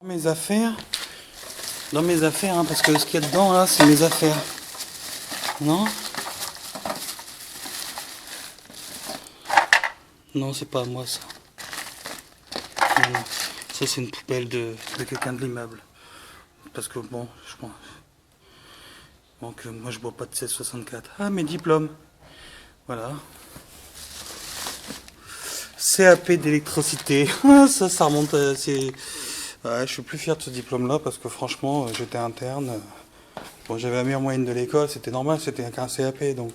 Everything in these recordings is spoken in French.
Mes affaires, dans mes affaires, hein, parce que ce qu'il y a dedans là, c'est mes affaires. Non? Non, c'est pas à moi ça. Non. Ça c'est une poubelle de quelqu'un de l'immeuble. Parce que bon, je pense. Donc moi je bois pas de 1664. Ah, mes diplômes. Voilà. CAP d'électricité. Ça remonte à... Ouais, je suis plus fier de ce diplôme-là parce que franchement, j'étais interne. Bon, j'avais la meilleure moyenne de l'école, c'était normal, c'était qu'un CAP, donc...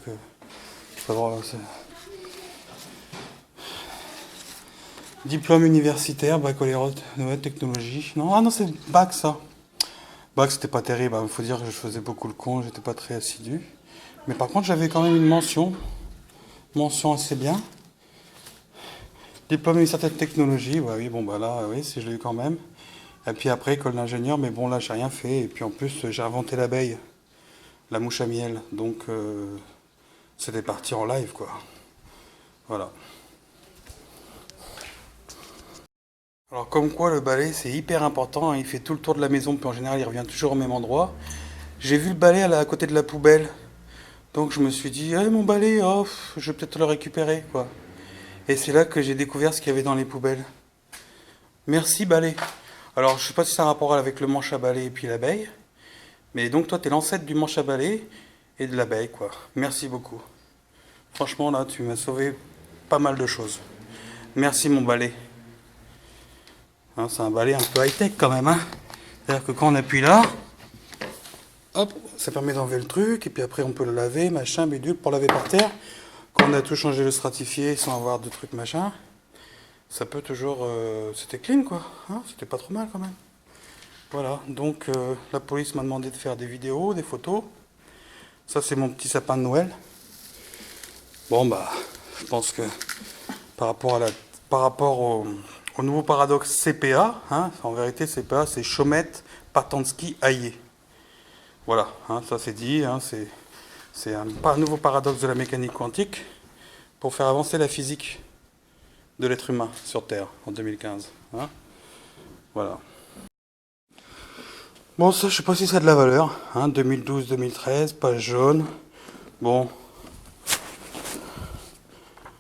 Diplôme universitaire, baccalauréat, nouvelle technologie. Non, ah non, c'est bac ça. Bac, c'était pas terrible, il faut dire que je faisais beaucoup le con, j'étais pas très assidu. Mais par contre, j'avais quand même une mention. Mention assez bien. Diplôme universitaire de technologie, ouais, oui, bon bah là, oui, si je l'ai eu quand même. Et puis après, école d'ingénieur, mais bon, là, j'ai rien fait. Et puis en plus, j'ai inventé l'abeille, la mouche à miel. Donc, c'était parti en live, quoi. Voilà. Alors, comme quoi, le balai, c'est hyper important, hein. Il fait tout le tour de la maison, puis en général, il revient toujours au même endroit. J'ai vu le balai à côté de la poubelle. Donc, je me suis dit, hey, mon balai, oh, je vais peut-être le récupérer, quoi. Et c'est là que j'ai découvert ce qu'il y avait dans les poubelles. Merci, balai. Alors, je sais pas si c'est un rapport avec le manche à balai et puis l'abeille. Mais donc, toi, t'es l'ancêtre du manche à balai et de l'abeille, quoi. Merci beaucoup. Franchement, là, tu m'as sauvé pas mal de choses. Merci, mon balai. Hein, c'est un balai un peu high-tech, quand même, hein. C'est-à-dire que quand on appuie là, hop, ça permet d'enlever le truc. Et puis après, on peut le laver, machin, bidule, pour laver par terre. Quand on a tout changé, le stratifié, sans avoir de trucs, machin. Ça peut toujours... c'était clean, quoi. Hein, c'était pas trop mal, quand même. Voilà, donc la police m'a demandé de faire des vidéos, des photos. Ça, c'est mon petit sapin de Noël. Bon, bah, je pense que par rapport au nouveau paradoxe CPA, hein, en vérité, CPA, c'est Chomette, Partansky, Hayé. Voilà, hein, ça c'est dit, hein, c'est un nouveau paradoxe de la mécanique quantique pour faire avancer la physique de l'être humain sur Terre en 2015. Hein. Voilà. Bon, ça, je sais pas si ça a de la valeur. Hein, 2012-2013, page jaune. Bon,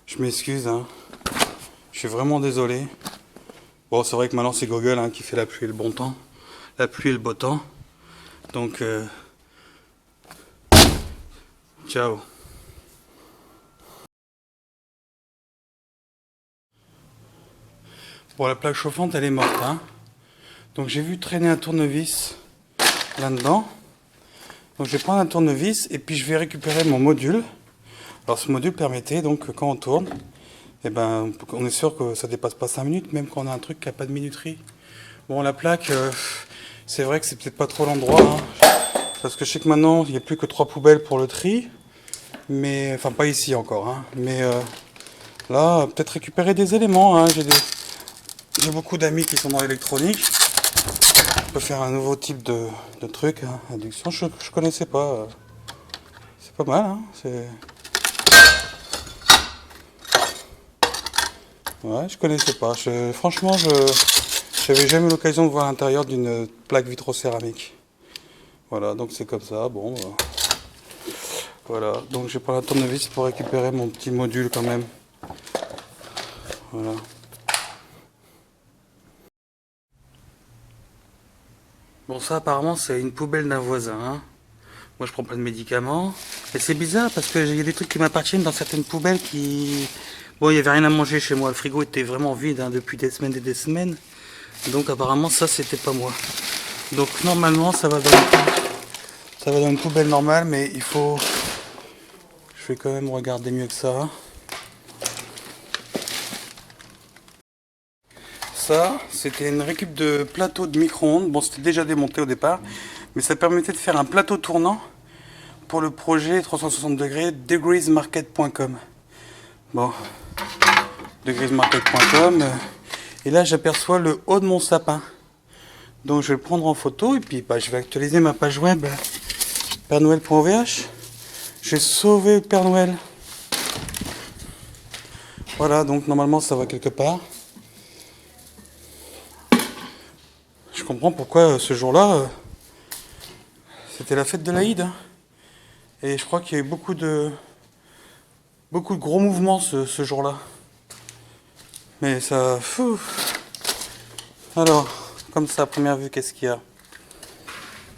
je m'excuse. Hein. Je suis vraiment désolé. Bon, c'est vrai que maintenant, c'est Google hein, qui fait la pluie et le bon temps. La pluie et le beau temps. Donc, ciao. Bon, la plaque chauffante, elle est morte. Hein. Donc, j'ai vu traîner un tournevis là-dedans. Donc, je vais prendre un tournevis et puis je vais récupérer mon module. Alors, ce module permettait, donc, quand on tourne, eh ben, on est sûr que ça dépasse pas 5 minutes, même quand on a un truc qui n'a pas de minuterie. Bon, la plaque, c'est vrai que c'est peut-être pas trop l'endroit. Hein, parce que je sais que maintenant, il n'y a plus que 3 poubelles pour le tri. Mais, enfin, pas ici encore. Hein, mais là, peut-être récupérer des éléments. Hein, j'ai beaucoup d'amis qui sont dans l'électronique. On peut faire un nouveau type de truc. Hein, induction, je connaissais pas. C'est pas mal. Hein, ouais, je connaissais pas. Franchement, j'avais jamais eu l'occasion de voir l'intérieur d'une plaque vitrocéramique. Voilà, donc c'est comme ça. Bon, voilà. Donc je vais prendre un tournevis pour récupérer mon petit module quand même. Voilà. Bon, ça apparemment c'est une poubelle d'un voisin. Hein. Moi je prends pas de médicaments. Et c'est bizarre parce qu'il y a des trucs qui m'appartiennent dans certaines poubelles qui... Bon, il n'y avait rien à manger chez moi. Le frigo était vraiment vide hein, depuis des semaines et des semaines. Donc apparemment ça c'était pas moi. Donc normalement ça va dans une poubelle normale, mais il faut... Je vais quand même regarder mieux que ça. Ça, c'était une récup de plateau de micro-ondes. Bon, c'était déjà démonté au départ, mais ça permettait de faire un plateau tournant pour le projet 360 degrés degreesmarket.com. Bon, degreesmarket.com. Et là, j'aperçois le haut de mon sapin. Donc, je vais le prendre en photo et puis bah, je vais actualiser ma page web pèrenoël.ovh. J'ai sauvé le Père Noël. Voilà, donc normalement, ça va quelque part. Je comprends pourquoi ce jour-là, c'était la fête de l'Aïd. Hein. Et je crois qu'il y a eu beaucoup de gros mouvements ce jour-là. Mais ça... Fou. Alors, comme ça, à première vue, qu'est-ce qu'il y a?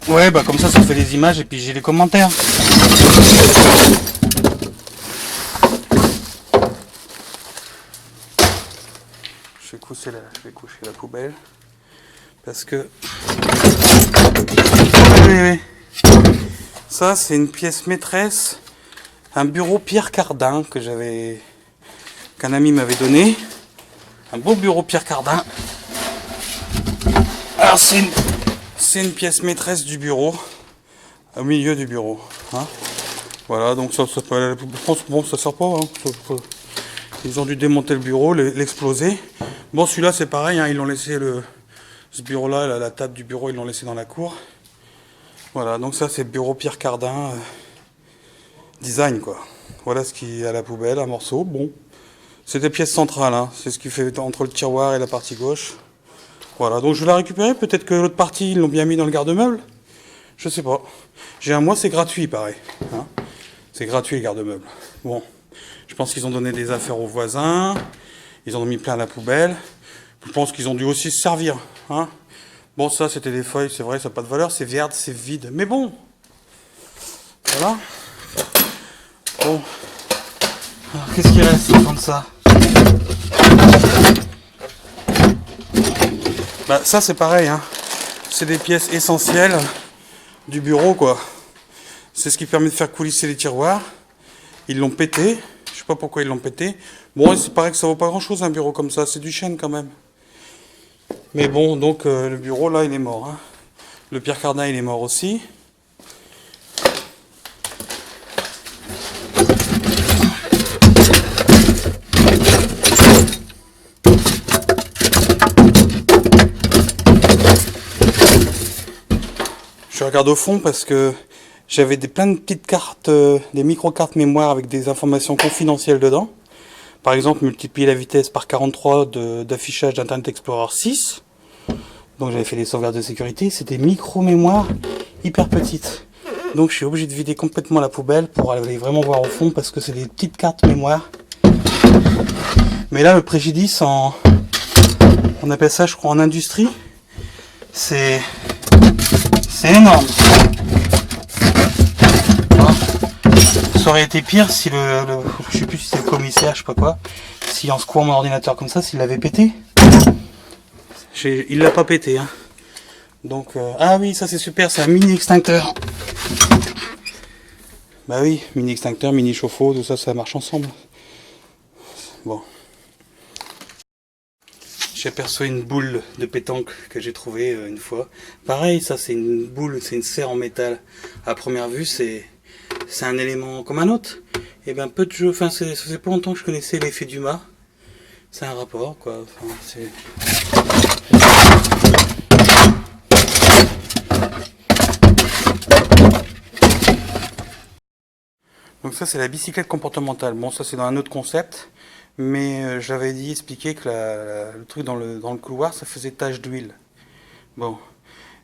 Ouais, bah comme ça fait les images et puis j'ai les commentaires. Je vais coucher la poubelle. Parce que... Oui. Ça, c'est une pièce maîtresse. Un bureau Pierre Cardin qu'un ami m'avait donné. Un beau bureau Pierre Cardin. Alors c'est une pièce maîtresse du bureau. Au milieu du bureau. Hein. Voilà, donc ça peut... Je pense que bon, ça sert pas. Hein. Ils ont dû démonter le bureau, l'exploser. Bon, celui-là, c'est pareil. Hein, ils l'ont laissé ce bureau-là, la table du bureau, ils l'ont laissé dans la cour. Voilà, donc ça, c'est le bureau Pierre Cardin. Design, quoi. Voilà ce qui est à la poubelle, un morceau. Bon, c'est des pièces centrales. Hein. C'est ce qui fait entre le tiroir et la partie gauche. Voilà, donc je vais la récupérer. Peut-être que l'autre partie, ils l'ont bien mis dans le garde-meuble. Je sais pas. J'ai un mois, c'est gratuit, pareil. Hein. C'est gratuit, les garde-meubles. Bon, je pense qu'ils ont donné des affaires aux voisins. Ils en ont mis plein à la poubelle. Je pense qu'ils ont dû aussi se servir. Hein. Bon, ça, c'était des feuilles, c'est vrai, ça n'a pas de valeur. C'est vert, c'est vide. Mais bon. Voilà. Bon. Alors, qu'est-ce qui reste au fond de ça? Bah, ça, c'est pareil. Hein. C'est des pièces essentielles du bureau, quoi. C'est ce qui permet de faire coulisser les tiroirs. Ils l'ont pété. Je sais pas pourquoi ils l'ont pété. Bon, c'est pareil que ça vaut pas grand-chose, un bureau comme ça. C'est du chêne, quand même. Mais bon, donc, le bureau, là, il est mort. Hein. Le Pierre Cardin, il est mort aussi. Je regarde au fond parce que j'avais plein de petites cartes, des micro-cartes mémoire avec des informations confidentielles dedans. Par exemple, multiplier la vitesse par 43 d'affichage d'Internet Explorer 6. Donc j'avais fait les sauvegardes de sécurité. C'était micro-mémoire hyper petite. Donc je suis obligé de vider complètement la poubelle pour aller vraiment voir au fond parce que c'est des petites cartes mémoire. Mais là, le préjudice on appelle ça, je crois, en industrie, c'est énorme. Ça aurait été pire si je sais plus si c'est le commissaire, je sais pas quoi, si en secouant mon ordinateur comme ça, s'il l'avait pété. Il l'a pas pété, hein. Donc, ah oui, ça c'est super, c'est un mini extincteur. Bah oui, mini extincteur, mini chauffe-eau, tout ça, ça marche ensemble. Bon. J'ai aperçu une boule de pétanque que j'ai trouvée une fois. Pareil, ça c'est une boule, c'est une serre en métal. À première vue, c'est un élément comme un autre. Et ben peu de jeux, enfin ça fait pas longtemps que je connaissais l'effet Dumas. C'est un rapport, quoi. Enfin, c'est... Donc ça c'est la bicyclette comportementale. Bon, ça c'est dans un autre concept. Mais j'avais dit expliquer que le truc dans le couloir, ça faisait tache d'huile. Bon,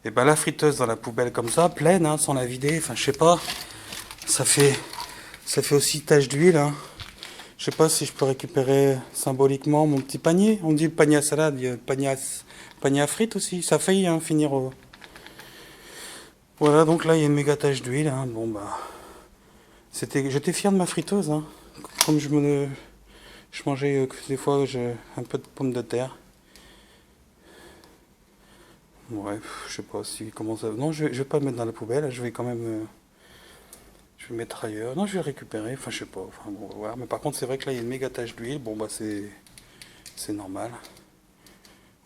et ben la friteuse dans la poubelle comme ça, pleine, hein, sans la vider, enfin je sais pas, ça fait aussi tache d'huile. Hein. Je sais pas si je peux récupérer symboliquement mon petit panier. On dit panier à salade, il y a panier à frites aussi. Ça a failli hein, finir au... Voilà, donc là il y a une méga tache d'huile. Hein. Bon bah, j'étais fier de ma friteuse. Hein. Comme je mangeais des fois un peu de pommes de terre. Ouais, je sais pas si comment ça. Non, je vais pas le mettre dans la poubelle. Je vais quand même. Je vais le mettre ailleurs. Non, je vais le récupérer. Enfin, je sais pas. Enfin, bon, on va voir. Mais par contre, c'est vrai que là, il y a une méga tache d'huile. Bon, bah, c'est normal.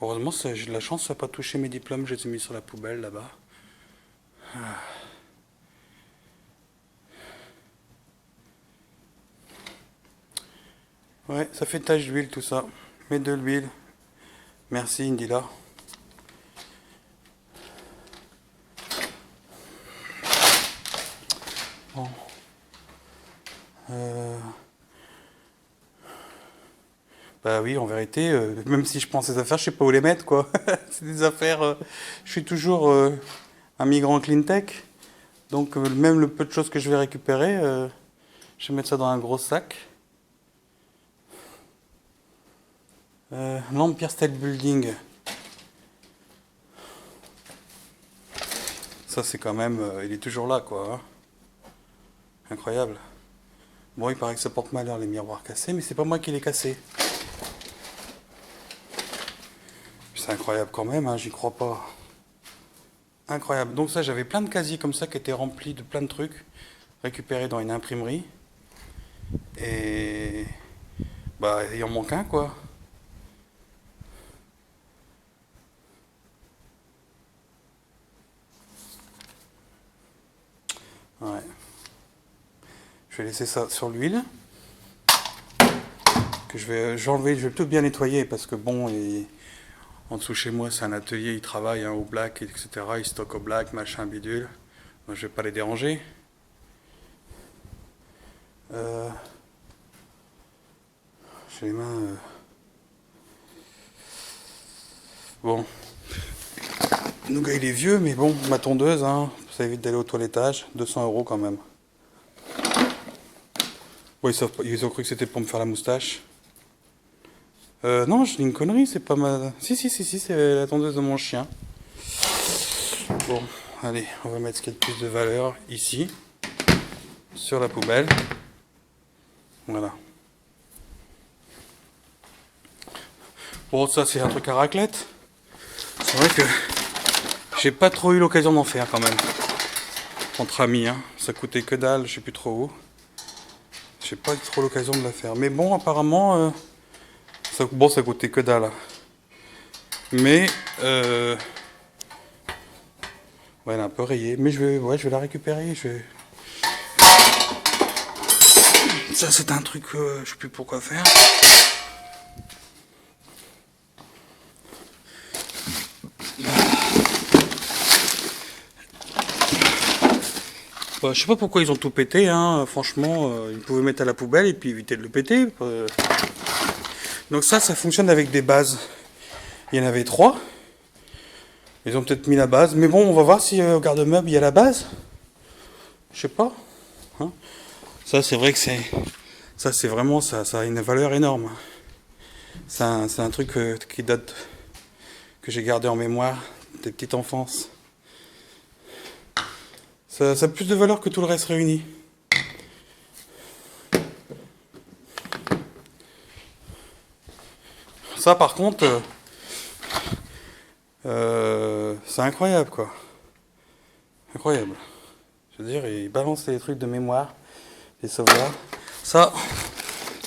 Heureusement, j'ai de la chance, ça n'a pas touché mes diplômes. Je les ai mis sur la poubelle là-bas. Ah. Ouais, ça fait tache d'huile tout ça. Mets de l'huile. Merci, Indila. Bon. Bah oui, en vérité, même si je prends ces affaires, je sais pas où les mettre, quoi. C'est des affaires. Je suis toujours un migrant clean tech, donc même le peu de choses que je vais récupérer, je vais mettre ça dans un gros sac. L'Empire State Building. Ça, c'est quand même. Il est toujours là, quoi. Hein. Incroyable. Bon, il paraît que ça porte malheur les miroirs cassés, mais c'est pas moi qui les cassé. C'est incroyable quand même, hein, j'y crois pas. Incroyable. Donc ça, j'avais plein de casiers comme ça qui étaient remplis de plein de trucs récupérés dans une imprimerie. Et bah, il en manque un, quoi. Ouais. Je vais laisser ça sur l'huile. Que je vais enlever, je vais tout bien nettoyer parce que bon, en dessous chez moi, c'est un atelier, ils travaillent hein, au black, etc. Ils stockent au black, machin, bidule. Donc, je vais pas les déranger. J'ai les mains. Bon. Nougat, il est vieux, mais bon, ma tondeuse, hein, ça évite d'aller au toilettage. 200 € quand même. Bon, ils ont cru que c'était pour me faire la moustache. Non, je dis une connerie, c'est pas ma. Si, c'est la tondeuse de mon chien. Bon, allez, on va mettre ce qui a de plus de valeur ici, sur la poubelle. Voilà. Bon, ça, c'est un truc à raclette. C'est vrai que j'ai pas trop eu l'occasion d'en faire quand même. Entre amis, hein. Ça coûtait que dalle, je sais plus trop où. J'ai pas eu trop l'occasion de la faire. Mais bon, apparemment, ça coûtait que dalle. Mais, ouais, elle est un peu rayée. Mais je vais la récupérer. Ça, c'est un truc, je sais plus pourquoi faire. Bah, je sais pas pourquoi ils ont tout pété, hein. Franchement, ils pouvaient mettre à la poubelle et puis éviter de le péter. Donc ça fonctionne avec des bases. Il y en avait 3. Ils ont peut-être mis la base. Mais bon, on va voir si au garde-meuble il y a la base. Je sais pas. Hein. Ça, c'est vrai que c'est vraiment, ça a une valeur énorme. C'est un truc qui date, que j'ai gardé en mémoire des petites enfances. Ça a plus de valeur que tout le reste réuni. Ça, par contre, c'est incroyable, quoi. Incroyable. Je veux dire, ils balancent les trucs de mémoire, les sauvegardes. Ça,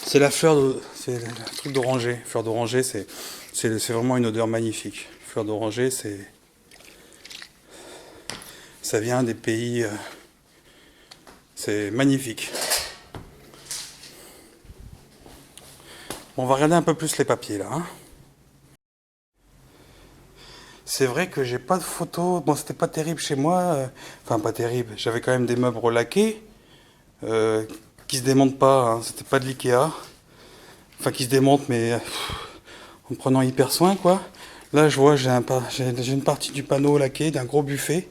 c'est c'est le truc d'oranger. Fleur d'oranger, c'est vraiment une odeur magnifique. Fleur d'oranger, ça vient des pays, c'est magnifique. Bon, on va regarder un peu plus les papiers là. Hein. C'est vrai que j'ai pas de photos. Bon, c'était pas terrible chez moi. Enfin, pas terrible. J'avais quand même des meubles relaqués qui se démontent pas. Hein. C'était pas de l'Ikea. Enfin, qui se démontent, mais en prenant hyper soin, quoi. Là, je vois, j'ai une partie du panneau laqué d'un gros buffet.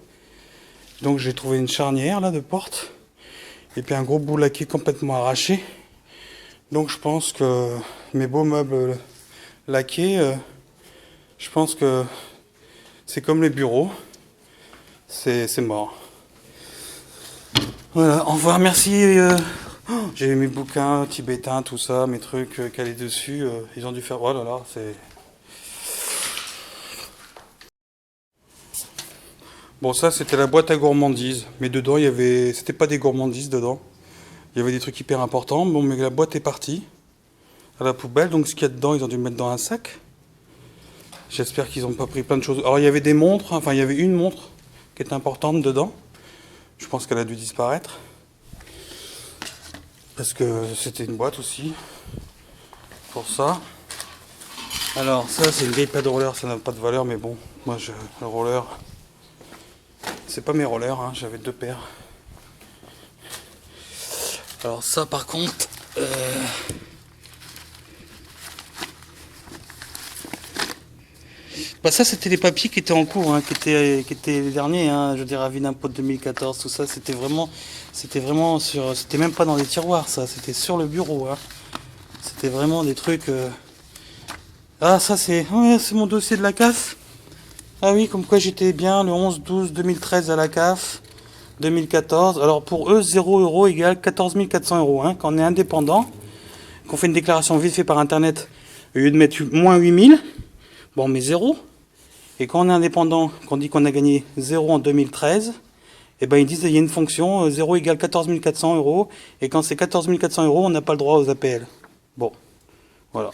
Donc, j'ai trouvé une charnière là de porte. Et puis un gros bout laqué complètement arraché. Donc, je pense que mes beaux meubles laqués, je pense que c'est comme les bureaux. C'est mort. Voilà, au revoir, merci. J'ai mes bouquins tibétains, tout ça, mes trucs calés dessus. Ils ont dû faire. Oh là là, c'est. Bon, ça, c'était la boîte à gourmandises. Mais dedans, il y avait. C'était pas des gourmandises dedans. Il y avait des trucs hyper importants. Bon, mais la boîte est partie à la poubelle. Donc, ce qu'il y a dedans, ils ont dû le mettre dans un sac. J'espère qu'ils n'ont pas pris plein de choses. Alors, il y avait des montres. Enfin, il y avait une montre qui était importante dedans. Je pense qu'elle a dû disparaître. Parce que c'était une boîte aussi. Pour ça. Alors, ça, c'est une vieille paire de roller. Ça n'a pas de valeur, mais bon. Moi, le roller. C'est pas mes rollers, hein, j'avais 2 paires. Alors ça par contre, Bah ça c'était les papiers qui étaient en cours, hein, qui étaient les derniers, hein, je veux dire avis d'impôt de 2014, tout ça, c'était vraiment sur, c'était même pas dans les tiroirs, ça, c'était sur le bureau, hein. C'était vraiment des trucs. Ah ça c'est, ouais, c'est mon dossier de la CAF. Ah oui, comme quoi j'étais bien le 11-12-2013 à la CAF, 2014. Alors pour eux, 0 € égale 14 400 €. Hein. Quand on est indépendant, qu'on fait une déclaration vite fait par internet, au lieu de mettre moins 8000, bon on met 0. Et quand on est indépendant, qu'on dit qu'on a gagné 0 en 2013, eh ben ils disent qu'il y a une fonction, 0 égale 14 400 €. Et quand c'est 14 400 €, on n'a pas le droit aux APL. Bon, voilà.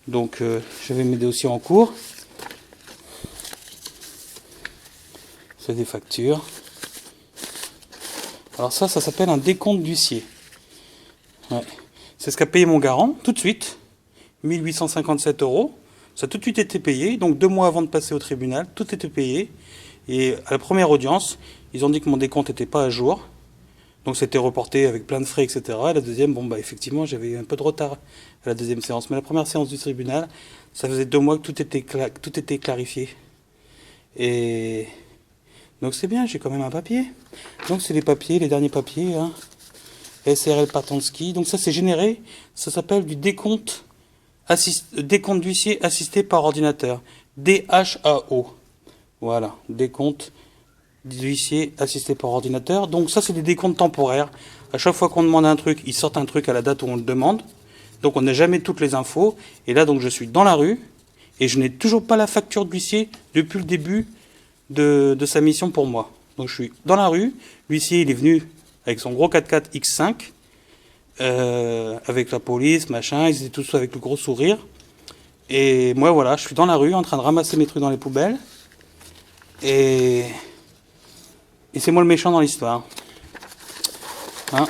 Donc j'avais mes dossiers en cours. C'est des factures. Alors ça s'appelle un décompte d'huissier. Ouais. C'est ce qu'a payé mon garant, tout de suite. 1857 €. Ça a tout de suite été payé. Donc 2 mois avant de passer au tribunal, tout était payé. Et à la première audience, ils ont dit que mon décompte n'était pas à jour. Donc c'était reporté avec plein de frais, etc. Et la deuxième, bon bah effectivement, j'avais un peu de retard à la deuxième séance. Mais la première séance du tribunal, ça faisait 2 mois que tout était clarifié. Et donc c'est bien, j'ai quand même un papier. Donc c'est les papiers, les derniers papiers, hein. SRL Patonski. Donc ça c'est généré, ça s'appelle du décompte d'huissier assisté par ordinateur. DHAO. Voilà, décompte d'huissier assisté par ordinateur. Donc ça c'est des décomptes temporaires. À chaque fois qu'on demande un truc, ils sortent un truc à la date où on le demande. Donc on n'a jamais toutes les infos. Et là donc je suis dans la rue et je n'ai toujours pas la facture d'huissier depuis le début de sa mission pour moi. Donc je suis dans la rue, l'huissier il est venu avec son gros 4x4 X5, avec la police, machin, ils étaient tous avec le gros sourire. Et moi voilà, je suis dans la rue en train de ramasser mes trucs dans les poubelles. Et c'est moi le méchant dans l'histoire. Hein,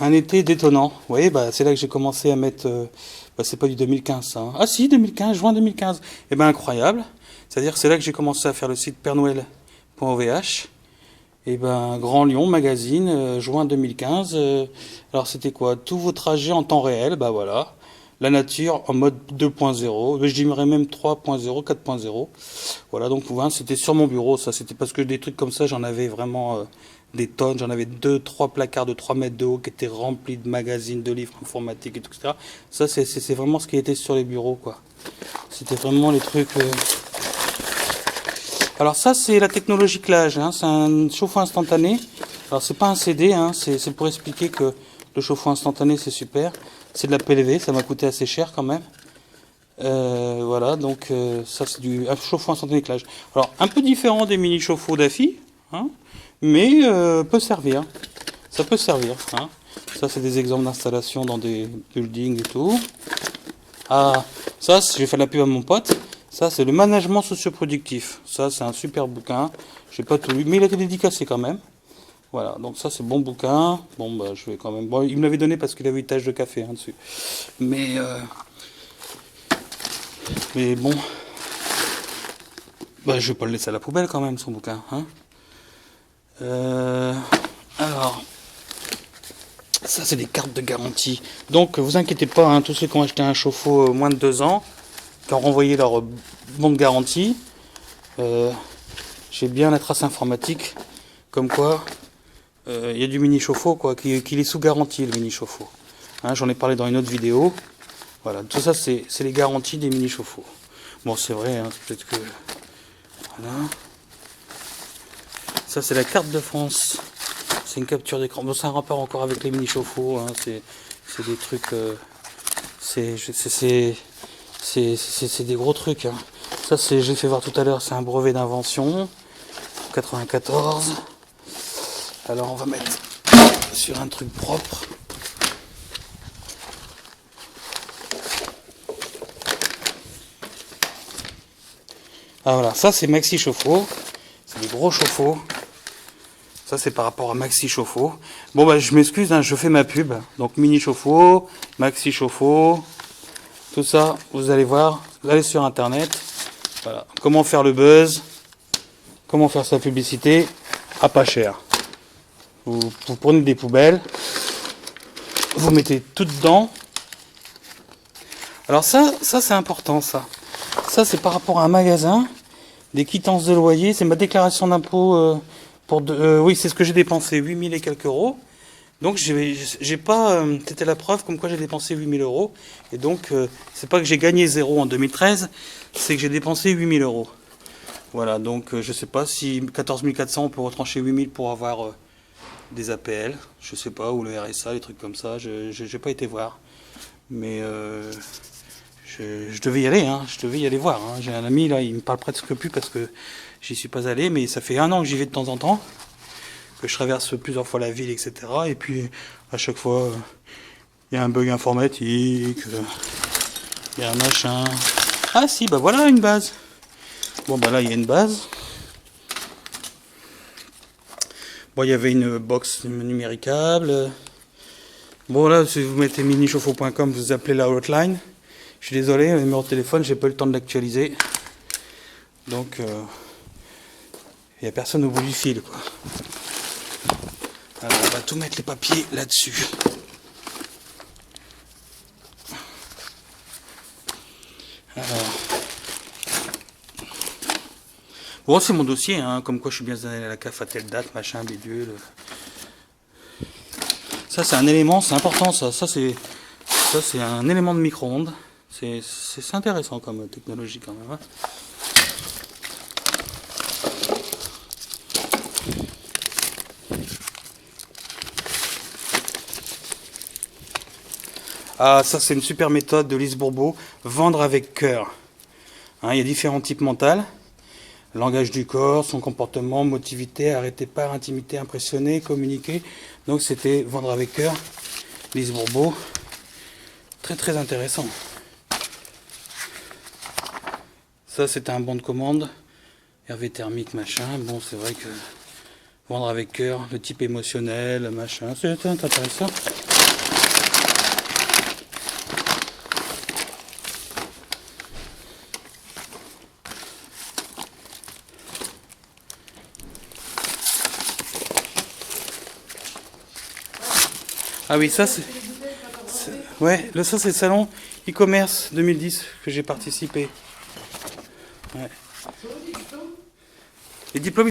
un été détonnant. Vous voyez, bah, c'est là que j'ai commencé à mettre... bah, c'est pas du 2015 ça. Hein. Ah si, 2015, juin 2015. Et ben incroyable. C'est-à-dire que c'est là que j'ai commencé à faire le site pernouel.ovh. Et ben Grand Lyon Magazine, juin 2015. Alors c'était quoi? Tous vos trajets en temps réel, bah voilà. La nature en mode 2.0, je dirais même 3.0, 4.0. Voilà, donc voilà, c'était sur mon bureau, ça. C'était parce que des trucs comme ça, j'en avais vraiment des tonnes. J'en avais 2-3 placards de 3 mètres de haut qui étaient remplis de magazines, de livres informatiques et tout, etc. Ça, c'est vraiment ce qui était sur les bureaux, quoi. C'était vraiment les trucs... Alors ça c'est la technologie Clage, hein. C'est un chauffe-eau instantané. Alors c'est pas un CD, hein. C'est pour expliquer que le chauffe-eau instantané c'est super. C'est de la PLV, ça m'a coûté assez cher quand même. Voilà, donc ça c'est du chauffe-eau instantané Clage. Alors un peu différent des mini chauffe-eau d'AFI, hein, mais peut servir. Ça peut servir. Hein. Ça c'est des exemples d'installation dans des buildings et tout. Ah, ça j'ai fait la pub à mon pote. Ça, c'est le management socioproductif. Ça, c'est un super bouquin. Je n'ai pas tout lu, mais il a été dédicacé quand même. Voilà, donc ça, c'est bon bouquin. Bon, bah, je vais quand même... Bon, il me l'avait donné parce qu'il avait une tache de café hein, dessus. Mais bon... Bah, je vais pas le laisser à la poubelle quand même, son bouquin. Hein. Alors... Ça, c'est des cartes de garantie. Donc, vous inquiétez pas, hein, tous ceux qui ont acheté un chauffe-eau moins de 2 ans... qui ont renvoyé leur bon de garantie. J'ai bien la trace informatique, comme quoi il y a du mini chauffe-eau quoi, qui est sous garantie le mini chauffe-eau. Hein, j'en ai parlé dans une autre vidéo. Voilà, tout ça c'est les garanties des mini chauffe-eau. Bon c'est vrai, hein, peut-être que voilà. Ça c'est la carte de France. C'est une capture d'écran. Bon, c'est un rapport encore avec les mini chauffe-eau. Hein, c'est des trucs. C'est des gros trucs. Hein. Ça, j'ai fait voir tout à l'heure, c'est un brevet d'invention. 94. Alors, on va mettre sur un truc propre. Ah voilà, ça c'est Maxi Chauffe-eau. C'est des gros chauffe-eau. Ça c'est par rapport à Maxi Chauffe-eau. Bon bah je m'excuse, hein, je fais ma pub. Donc mini chauffe-eau, Maxi Chauffe-eau. Tout ça, vous allez voir, vous allez sur internet, voilà, comment faire le buzz, comment faire sa publicité à pas cher. Vous prenez des poubelles, vous mettez tout dedans. Alors ça c'est important ça. ça c'est par rapport à un magasin, des quittances de loyer, c'est ma déclaration d'impôt oui, c'est ce que j'ai dépensé, 8000 et quelques euros. Donc j'ai pas, c'était la preuve comme quoi j'ai dépensé 8000 euros. Et donc c'est pas que j'ai gagné 0 en 2013, c'est que j'ai dépensé 8000 euros. Voilà, donc je sais pas si 14 400 on peut retrancher 8000 pour avoir des APL, je sais pas, ou le RSA, des trucs comme ça, j'ai pas été voir. Mais je devais y aller, hein, je devais y aller voir. Hein. J'ai un ami là, il me parle presque plus parce que j'y suis pas allé, mais ça fait 1 an que j'y vais de temps en temps, que je traverse plusieurs fois la ville, etc. Et puis à chaque fois, il y a un bug informatique, il y a un machin. Ah si, bah voilà une base. Bon bah là il y a une base. Bon, il y avait une box numéricable. Bon là, si vous mettez minichauffe.com, vous appelez la hotline. Je suis désolé, le numéro de téléphone, j'ai pas eu le temps de l'actualiser. Donc, il n'y a personne au bout du fil, quoi. Alors, on va tout mettre les papiers là-dessus. Alors. Bon, c'est mon dossier, hein, comme quoi je suis bien allé à la CAF à telle date, machin, bidule. Ça, c'est un élément, c'est important, ça. Ça, c'est un élément de micro-ondes. C'est intéressant comme technologie, quand même. Hein. Ah, ça, c'est une super méthode de Lise Bourbeau. Vendre avec cœur. Hein, il y a différents types mentaux. Langage du corps, son comportement, motivité, arrêter par, intimité, impressionner, communiquer. Donc c'était vendre avec cœur, Lise Bourbeau. Très très intéressant. Ça c'est un bon de commande. Hervé thermique, machin. Bon, c'est vrai que vendre avec cœur, le type émotionnel, machin, c'est intéressant. Ah oui, ça c'est... Ouais, ça c'est le salon e-commerce 2010 que j'ai participé. Ouais. Les diplômes